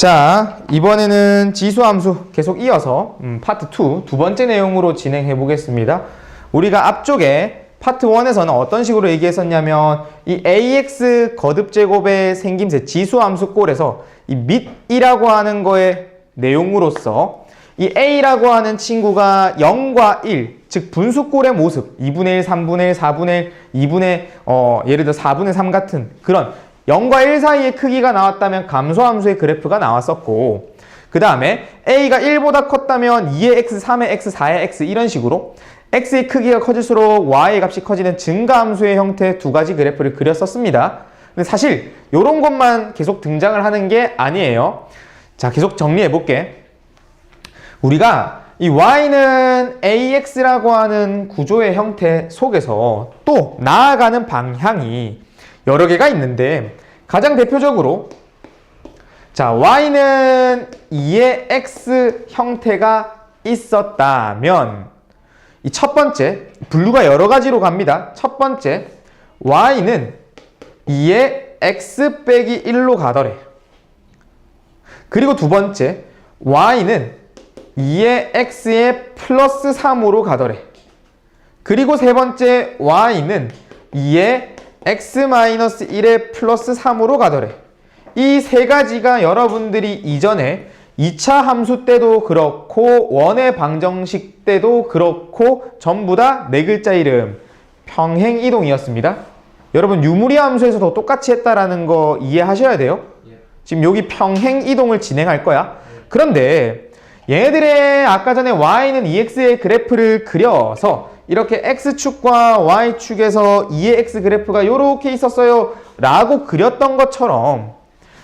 자, 이번에는 지수함수 계속 이어서 파트 2 두 번째 내용으로 진행해 보겠습니다. 우리가 앞쪽에 파트 1에서는 어떤 식으로 얘기했었냐면 이 ax 거듭제곱의 생김새 지수함수 꼴에서 이 밑이라고 하는 거의 내용으로서 이 a라고 하는 친구가 0과 1, 즉 분수꼴의 모습 2분의 1, 3분의 1, 4분의 1, 2분의 예를 들어 4분의 3 같은 그런 0과 1 사이의 크기가 나왔다면 감소함수의 그래프가 나왔었고, 그 다음에 a가 1보다 컸다면 2의 x, 3의 x, 4의 x 이런 식으로 x의 크기가 커질수록 y의 값이 커지는 증가함수의 형태의 두 가지 그래프를 그렸었습니다. 근데 사실 이런 것만 계속 등장을 하는 게 아니에요. 자, 계속 정리해 볼게. 우리가 이 y는 ax라고 하는 구조의 형태 속에서 또 나아가는 방향이 여러 개가 있는데, 가장 대표적으로 자 y는 2의 x 형태가 있었다면 이 첫 번째 분류가 여러 가지로 갑니다. 첫 번째 y는 2의 x 빼기 1로 가더래. 그리고 두 번째 y는 2의 x의 플러스 3으로 가더래. 그리고 세 번째 y는 2의 x-1의 플러스 3으로 가더래. 이 세 가지가 여러분들이 이전에 2차 함수 때도 그렇고 원의 방정식 때도 그렇고 전부 다 네 글자 이름 평행이동이었습니다. 여러분 유무리 함수에서도 똑같이 했다라는 거 이해하셔야 돼요. 지금 여기 평행이동을 진행할 거야. 그런데 얘네들의 아까 전에 y는 2x의 그래프를 그려서 이렇게 x축과 y축에서 2의 x 그래프가 이렇게 있었어요 라고 그렸던 것처럼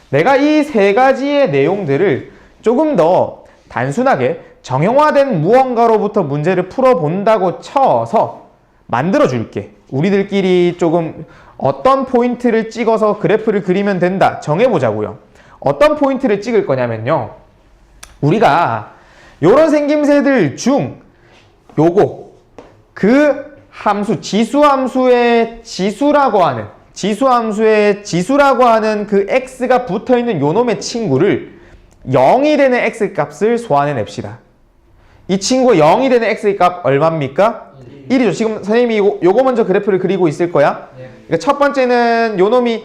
내가 이 세 가지의 내용들을 조금 더 단순하게 정형화된 무언가로부터 문제를 풀어본다고 쳐서 만들어 줄게. 우리들끼리 조금 어떤 포인트를 찍어서 그래프를 그리면 된다 정해보자고요. 어떤 포인트를 찍을 거냐면요, 우리가 요런 생김새들 중 요거 그 함수 지수함수의 지수라고 하는 그 x가 붙어있는 요놈의 친구를 0이 되는 x 값을 소환해냅시다. 이 친구가 0이 되는 x 값 얼마입니까? 1이죠. 지금 선생님이 요거 먼저 그래프를 그리고 있을 거야. 그러니까 첫 번째는 요놈이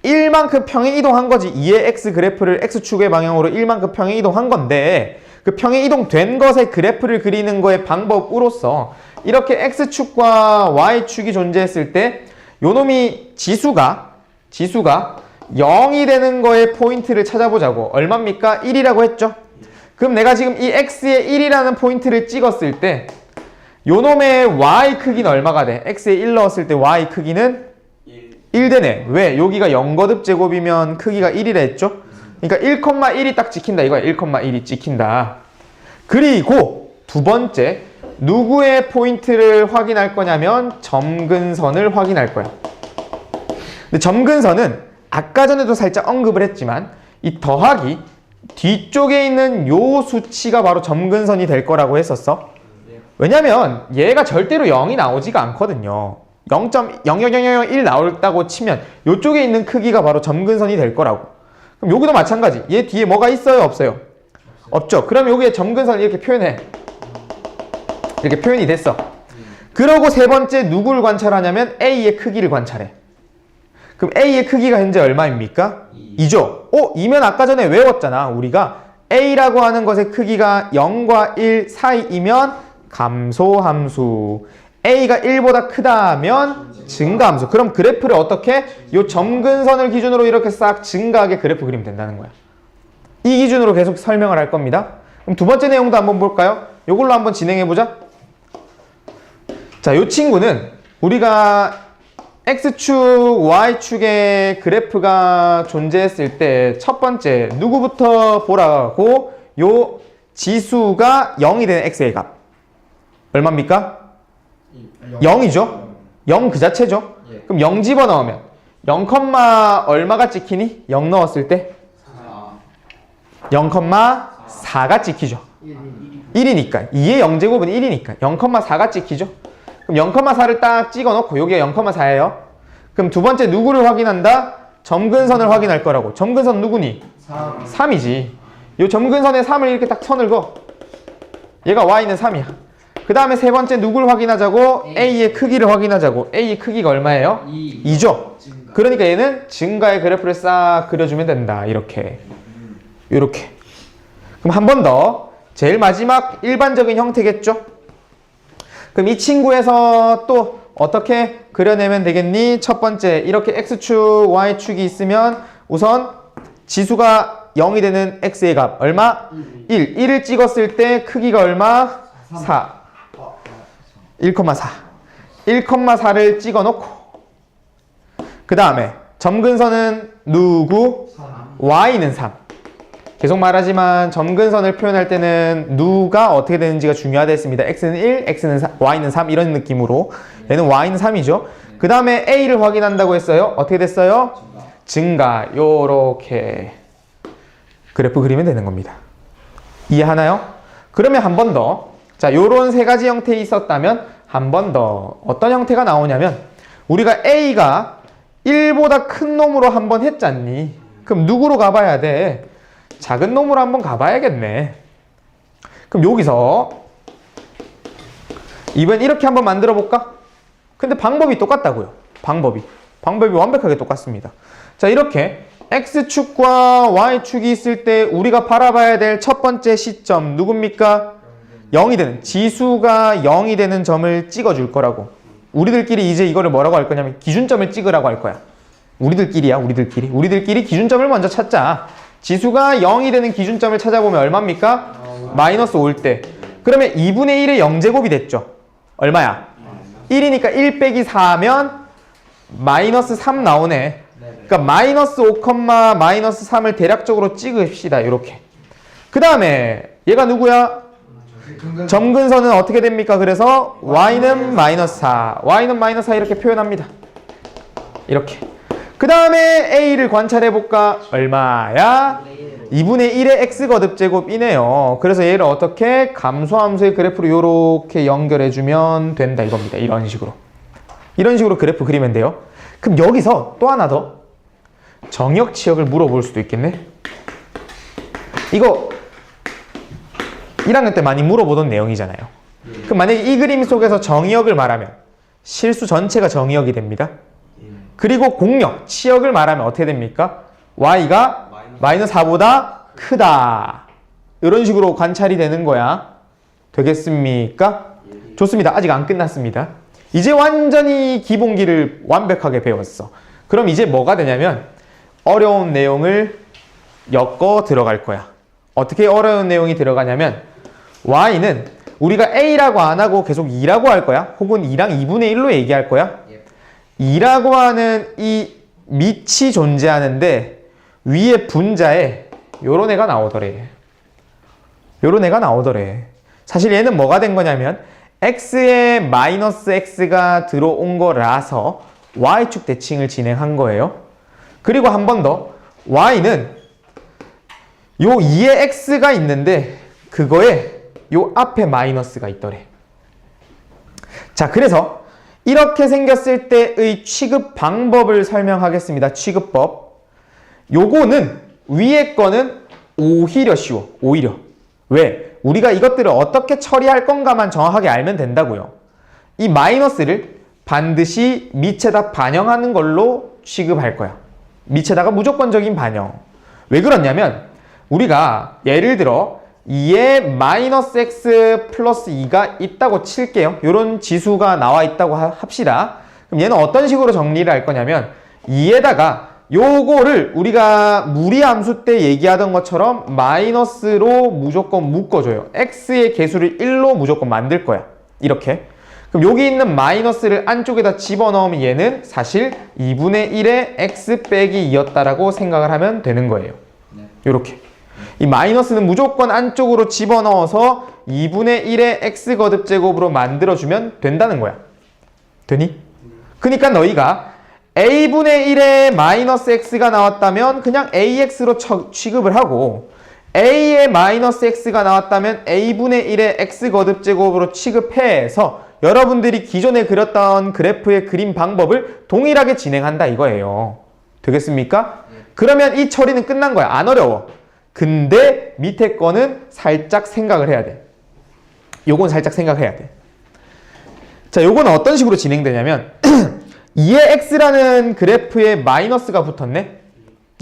1만큼 평행 이동한 거지. 2의 x 그래프를 x축의 방향으로 1만큼 평행 이동한 건데, 그 평행 이동된 것의 그래프를 그리는 거의 방법으로서 이렇게 x축과 y축이 존재했을 때 요놈이 지수가 0이 되는 거의 포인트를 찾아보자고. 얼마입니까? 1이라고 했죠? 그럼 내가 지금 이 x의 1이라는 포인트를 찍었을 때 요놈의 y 크기는 얼마가 돼? x에 1 넣었을 때 y 크기는 1 되네. 왜? 여기가 0거듭 제곱이면 크기가 1이라 했죠? 그러니까 1,1이 딱 찍힌다 이거야. 1,1이 찍힌다. 그리고 두 번째, 누구의 포인트를 확인할 거냐면 점근선을 확인할 거야. 근데 점근선은 아까 전에도 살짝 언급을 했지만 이 더하기 뒤쪽에 있는 요 수치가 바로 점근선이 될 거라고 했었어. 왜냐면 얘가 절대로 0이 나오지가 않거든요. 0.00001 나올다고 치면 요쪽에 있는 크기가 바로 점근선이 될 거라고. 그럼 여기도 마찬가지. 얘 뒤에 뭐가 있어요? 없어요? 없죠. 그럼 여기에 점근선을 이렇게 표현해. 이렇게 표현이 됐어. 그러고 세 번째 누구를 관찰하냐면 A의 크기를 관찰해. 그럼 A의 크기가 현재 얼마입니까? 2죠. 2면 아까 전에 외웠잖아. 우리가 A라고 하는 것의 크기가 0과 1 사이이면 감소함수, A가 1보다 크다면 증가함수. 그럼 그래프를 어떻게? 요 점근선을 기준으로 이렇게 싹 증가하게 그래프 그리면 된다는 거야. 이 기준으로 계속 설명을 할 겁니다. 그럼 두 번째 내용도 한번 볼까요? 요걸로 한번 진행해보자. 자, 요 친구는 우리가 X축, Y축의 그래프가 존재했을 때 첫 번째 누구부터 보라고? 요 지수가 0이 되는 X의 값 얼마입니까? 0이죠? 0 그 자체죠? 그럼 0 집어넣으면 0, 얼마가 찍히니? 0 넣었을 때? 0,4가 찍히죠. 1이니까 2의 0제곱은 1이니까 0,4가 찍히죠. 그럼 0,4를 딱 찍어놓고 여기가 0,4예요. 그럼 두 번째 누구를 확인한다? 점근선을 확인할 거라고. 점근선 누구니? 3이지. 요 점근선에 3을 이렇게 딱 선을 그어. 얘가 y는 3이야. 그 다음에 세 번째 누굴 확인하자고? A의 크기를 확인하자고. A의 크기가 얼마예요? 2죠. 그러니까 얘는 증가의 그래프를 싹 그려주면 된다. 이렇게. 이렇게. 그럼 한 번 더. 제일 마지막 일반적인 형태겠죠? 그럼 이 친구에서 또 어떻게 그려내면 되겠니? 첫 번째, 이렇게 x축, y축이 있으면 우선 지수가 0이 되는 x의 값 얼마? 1. 1을 찍었을 때 크기가 얼마? 4. 1,4. 1,4를 찍어 놓고 그 다음에 점근선은 누구? y는 3. 계속 말하지만 점근선을 표현할 때는 누가 어떻게 되는지가 중요하다 했습니다. x는 1, x는 3, y는 3 이런 느낌으로 얘는 y는 3이죠. 그 다음에 a를 확인한다고 했어요. 어떻게 됐어요? 증가. 요렇게 그래프 그리면 되는 겁니다. 이해하나요? 그러면 한 번 더. 자, 요런 세 가지 형태 있었다면 한 번 더 어떤 형태가 나오냐면 우리가 a가 1보다 큰 놈으로 한번 했잖니. 그럼 누구로 가봐야 돼? 작은 놈으로 한번 가봐야겠네. 그럼 여기서 이번 이렇게 한번 만들어 볼까? 근데 방법이 똑같다고요. 방법이 완벽하게 똑같습니다. 자, 이렇게 x축과 y축이 있을 때 우리가 바라봐야 될 첫 번째 시점 누굽니까? 0이 되는, 지수가 0이 되는 점을 찍어줄 거라고. 우리들끼리 이제 이거를 뭐라고 할 거냐면 기준점을 찍으라고 할 거야. 우리들끼리 기준점을 먼저 찾자. 지수가 0이 되는 기준점을 찾아보면 얼마입니까? 마이너스 5일 때. 그러면 2분의 1의 0제곱이 됐죠. 얼마야? 1이니까 1 빼기 4면 마이너스 3 나오네. 그러니까 마이너스 5, 마이너스 3을 대략적으로 찍읍시다. 이렇게. 그 다음에 얘가 누구야? 점근선은 어떻게 됩니까? 그래서 y는 마이너스 4, y는 마이너스 4 이렇게 표현합니다. 이렇게. 그 다음에 a를 관찰해볼까? 얼마야? 2분의 1의 x 거듭제곱이네요. 그래서 얘를 어떻게? 감소함수의 그래프로 이렇게 연결해주면 된다 이겁니다. 이런 식으로 그래프 그리면 돼요. 그럼 여기서 또 하나 더 정역 치역을 물어볼 수도 있겠네. 이거 1학년 때 많이 물어보던 내용이잖아요. 그럼 만약에 이 그림 속에서 정역을 말하면 실수 전체가 정역이 됩니다. 그리고 공역, 치역을 말하면 어떻게 됩니까? y가 마이너스 4보다 크다. 이런 식으로 관찰이 되는 거야. 되겠습니까? 좋습니다. 아직 안 끝났습니다. 이제 완전히 기본기를 완벽하게 배웠어. 그럼 이제 뭐가 되냐면 어려운 내용을 엮어 들어갈 거야. 어떻게 어려운 내용이 들어가냐면 y는 우리가 a라고 안 하고 계속 2라고 할 거야. 혹은 2랑 2분의 1로 얘기할 거야. 2라고 하는 이 밑이 존재하는데 위에 분자에 요런 애가 나오더래. 사실 얘는 뭐가 된 거냐면 x에 마이너스 x가 들어온 거라서 y축 대칭을 진행한 거예요. 그리고 한 번 더 y는 요 2에 x가 있는데 그거에 요 앞에 마이너스가 있더래. 자, 그래서 이렇게 생겼을 때의 취급 방법을 설명하겠습니다. 취급법. 요거는 위에 거는 오히려 쉬워. 오히려. 왜? 우리가 이것들을 어떻게 처리할 건가만 정확하게 알면 된다고요. 이 마이너스를 반드시 밑에다 반영하는 걸로 취급할 거야. 밑에다가 무조건적인 반영. 왜 그러냐면 우리가 예를 들어 2에 마이너스 x 플러스 2가 있다고 칠게요. 이런 지수가 나와 있다고 합시다. 그럼 얘는 어떤 식으로 정리를 할 거냐면 2에다가 요거를 우리가 무리함수 때 얘기하던 것처럼 마이너스로 무조건 묶어줘요. x의 개수를 1로 무조건 만들 거야. 이렇게. 그럼 여기 있는 마이너스를 안쪽에다 집어넣으면 얘는 사실 2분의 1의 x 빼기 2였다라고 생각을 하면 되는 거예요. 이렇게. 이 마이너스는 무조건 안쪽으로 집어넣어서 2분의 1의 x 거듭제곱으로 만들어주면 된다는 거야. 되니? 그러니까 너희가 a분의 1의 마이너스 x가 나왔다면 그냥 ax로 취급을 하고 a의 마이너스 x가 나왔다면 a분의 1의 x 거듭제곱으로 취급해서 여러분들이 기존에 그렸던 그래프의 그림 방법을 동일하게 진행한다 이거예요. 되겠습니까? 그러면 이 처리는 끝난 거야. 안 어려워. 근데 밑에 거는 살짝 생각을 해야 돼. 요건 살짝 생각해야 돼. 자, 요건 어떤 식으로 진행되냐면 2의 x라는 그래프에 마이너스가 붙었네.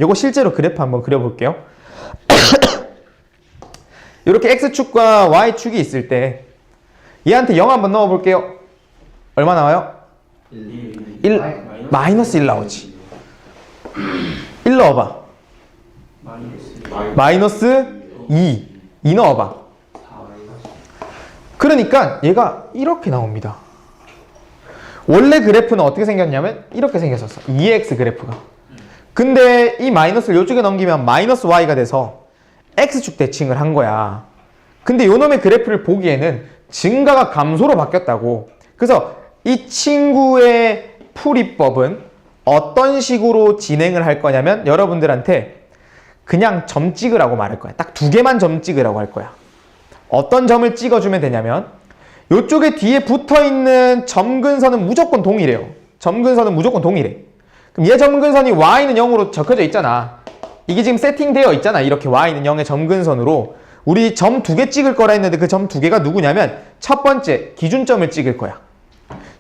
요거 실제로 그래프 한번 그려볼게요. 이렇게 x축과 y축이 있을 때 얘한테 0 한번 넣어볼게요. 얼마 나와요? 1, 마이너스 1 나오지. 1 넣어봐. 마이너스 2 넣어봐. 그러니까 얘가 이렇게 나옵니다. 원래 그래프는 어떻게 생겼냐면 이렇게 생겼었어. 2x 그래프가. 근데 이 마이너스를 이쪽에 넘기면 마이너스 y가 돼서 x축 대칭을 한 거야. 근데 요 놈의 그래프를 보기에는 증가가 감소로 바뀌었다고. 그래서 이 친구의 풀이법은 어떤 식으로 진행을 할 거냐면 여러분들한테 그냥 점 찍으라고 말할 거야. 딱 2개만 점 찍으라고 할 거야. 어떤 점을 찍어주면 되냐면 요쪽에 뒤에 붙어있는 점근선은 무조건 동일해요. 점근선은 무조건 동일해. 그럼 얘 점근선이 y는 0으로 적혀져 있잖아. 이게 지금 세팅되어 있잖아. 이렇게 y는 0의 점근선으로 우리 점 2개 찍을 거라 했는데 그 점 2개가 누구냐면 첫 번째 기준점을 찍을 거야.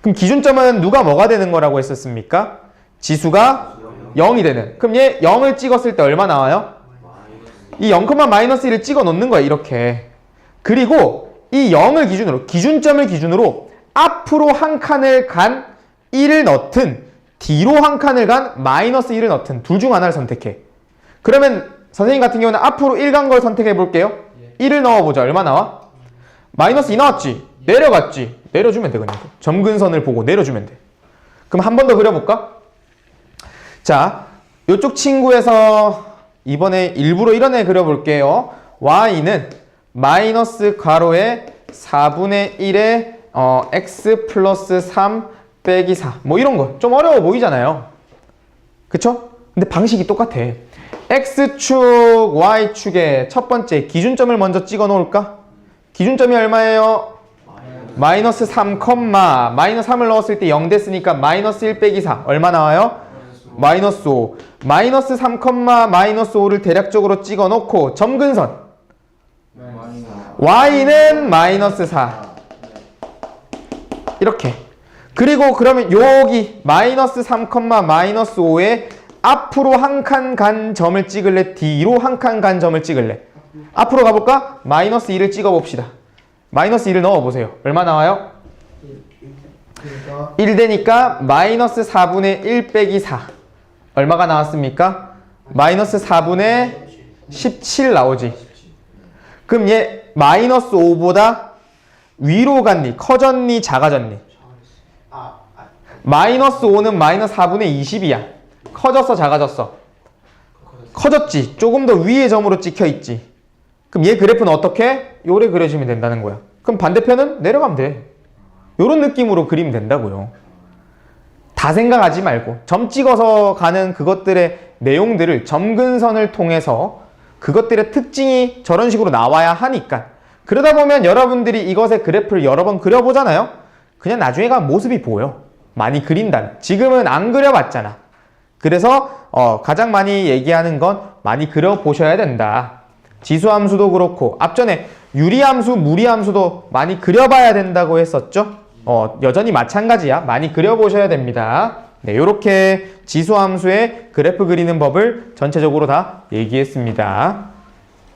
그럼 기준점은 누가 뭐가 되는 거라고 했었습니까? 지수가 0이 되는. 그럼 얘 0을 찍었을 때 얼마 나와요? 이 0,-1을 찍어 놓는 거야. 이렇게. 그리고 이 0을 기준으로, 기준점을 기준으로 앞으로 한 칸을 간 1을 넣든 뒤로 한 칸을 간 마이너스 1을 넣든 둘 중 하나를 선택해. 그러면 선생님 같은 경우는 앞으로 1 간 걸 선택해 볼게요. 1을 넣어보자. 얼마 나와? 마이너스 2 나왔지? 내려갔지? 내려주면 돼. 그냥 점근선을 보고 내려주면 돼. 그럼 한 번 더 그려볼까? 자, 이쪽 친구에서 이번에 일부러 이런 애 그려볼게요. y는 마이너스 괄호에 4분의 1에 x 플러스 3 빼기 4 뭐 이런 거 좀 어려워 보이잖아요. 그쵸? 근데 방식이 똑같아. x축, y축의 첫 번째 기준점을 먼저 찍어 놓을까? 기준점이 얼마예요? 마이너스 3, 마이너스 3을 넣었을 때 0 됐으니까 마이너스 1 빼기 4 얼마 나와요? 마이너스 5. 마이너스 3, 마이너스 5를 대략적으로 찍어 놓고 점근선 y는 마이너스 4 이렇게. 그리고 그러면 여기 마이너스 3, 마이너스 5에 앞으로 한 칸 간 점을 찍을래? 뒤로 한 칸 간 점을 찍을래? 앞으로 가볼까? 마이너스 2를 찍어봅시다. 마이너스 2를 넣어보세요. 얼마 나와요? 1 되니까 마이너스 4분의 1 빼기 4 얼마가 나왔습니까? 마이너스 4분의 17 나오지. 그럼 얘 마이너스 5보다 위로 갔니? 커졌니? 작아졌니? 마이너스 5는 마이너스 4분의 20이야. 커졌어? 작아졌어? 커졌지. 조금 더 위의 점으로 찍혀있지. 그럼 얘 그래프는 어떻게? 요래 그려주면 된다는 거야. 그럼 반대편은 내려가면 돼. 요런 느낌으로 그리면 된다고요. 다 생각하지 말고 점 찍어서 가는 그것들의 내용들을 점근선을 통해서 그것들의 특징이 저런 식으로 나와야 하니까. 그러다 보면 여러분들이 이것의 그래프를 여러 번 그려보잖아요. 그냥 나중에 가면 모습이 보여. 많이 그린다는. 지금은 안 그려봤잖아. 그래서 가장 많이 얘기하는 건 많이 그려보셔야 된다. 지수함수도 그렇고 앞전에 유리함수, 무리함수도 많이 그려봐야 된다고 했었죠. 여전히 마찬가지야. 많이 그려보셔야 됩니다. 네, 이렇게 지수함수의 그래프 그리는 법을 전체적으로 다 얘기했습니다.